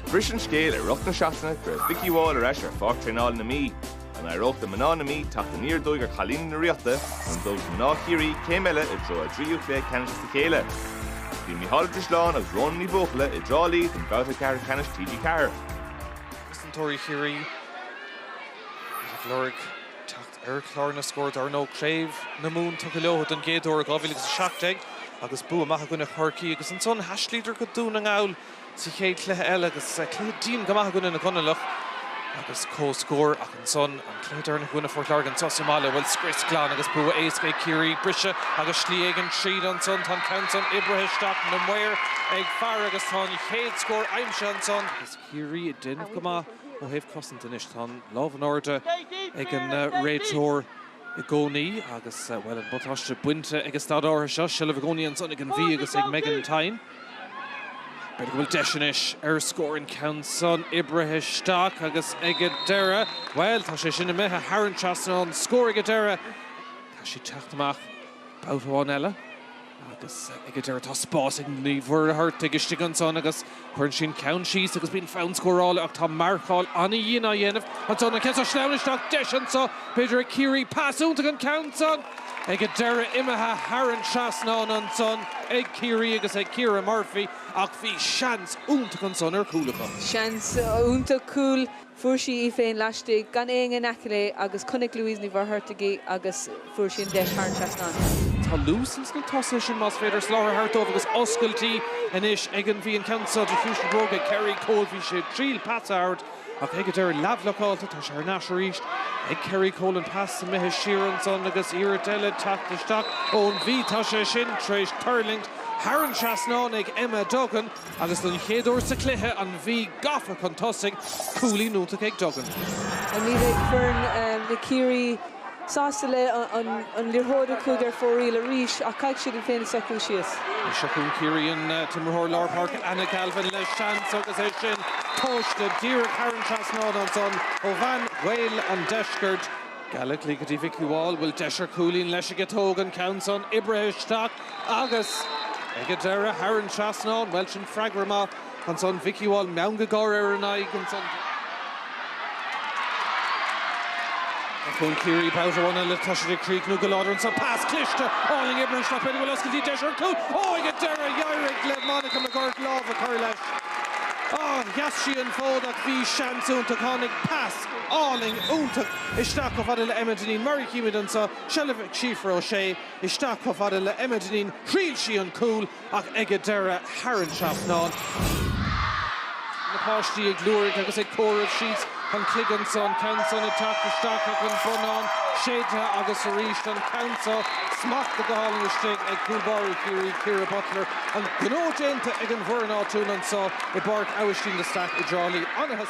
Frishin scale a rough na shasna, where Vicky Wall or Asher fought train all An Mhí, and I wrote the An Mhí tacht the near doiger Colleen na Riota, and those Mná Ciarraí came ella a draw a driu clay canis the Kayla. The Mihal Drislan as Ron Nivokla a draw lead and Bouta Car canis TG4. Listen, Tori Ciarraí. Gloric tacht Lorna scored or no Craobh na Moon took a low than Gaydor Govil is a shock egg. Agus bua macha gona Chorky agus an son Hashlíder go dún an aul si chéad clethe eile agus cléadín go macha gona na Conalach agus co-score ach an son an cléadar na gona Fort an Sosimala well Scris Clan agus bua Ace Ciarraí Brisha agus Slí an Tríd an son tan Councon Ibrahim Stock na Moir ag Far agus tan chéad score Aimse an son agus Ciarraí didn't come out ó heh cosint in tan love an order ag an réitor I gcónaí agus well an botáiste buinte agus stad áir seo seileadh gcónaí an son ag an bhí agus ag Megan Tyne. Beidir bhfuil deisinis score in Councon Ibrahim Stock agus ag deireadh well tá sé sin mithe Haran Trasnán score ag deireadh tá sí teacht amach báthháin eile agus ag deireadh tá spás ag níomhar hart ag istí an son agus chuann sin count síos agus bíon found scoreála ach tá marcháil anna dhéana dhéanamh an son an ceasa sneamlisteach deis an so beidir Ciarraí pasúnta an Councon ag deireadh imethe Haran Trasnán an son ag Ciarraí agus ag Ciara Murphy ach bhí seans únta an son ar cúlacha. Seans únta cúl fuair I féin leistigh gan éige necalé agus chunig Louise ní bhar hartaigí agus fuair sin deis Haran Trasnán. Tá lúsins na tosa sin más féidir sláthar hartómh agus oscailtí inis ag an bhí an Council de Fusion Broga Kerry Cole bhí sé tríl patard ach ag deireadh leabhlacáilta tá sé ar náis ríist ag Kerry Cole an pass mithe Sheeran son agus Iardeile tactisteach ón bhí tá sé sin tréis Turling Haran Trasnán ag Emma Duggan agus don chéadúir sa cluiche an bhí gafa chun tosaigh cúlaí núntaach ag Duggan. An ní bheith fearn na Ciarraí sásta le an lirthóda cúg ar fóríl a ríis ach caiig siad an féin sacú síos. Seachún Ciarraí an Timorthóir Lár Park Anna Galvin le seans agus é sin tóiste díreach Haran Trasnán an son ó bhain Whale an deisgurt Gaelic Lígadí Vicky Wall bhfuil deisir cúlín leis ag tógan Councon Ibrahim Stock agus ag deireadh Haran Trasnán well sin freagrama an son Vicky Wall mewn go gár ar an aig an son Chun Ciarraí báthháin le Tuisir Creek nó go láidir an sa pass cliste áling Ibrahim Stock beidir bhfuil oscailtí deisir cúl ag deireadh Jaireg le Monica McGirt lámh a chuir leis. Yes, she and Fodak V Shansun to Conic pass, alling Untuk, Ishtak of Adela Emmedanine, Murray Kimidansa, Shelevik Chief Roche, Ishtak of Adela Emmedanine, Creel she and Cool, Ak Egadera, Haran Trasnán. Napashti Gloric, I say Cora Sheets, and Cligganson, Councon attack the Stock and Funon, Sheda August Arish and Council, Smack the Gall and Steg, Eg Kulbari, Kira Butler, and Gno Jenta Egan Verna Tunan saw the Bark Awishing the Stack, Jolly on a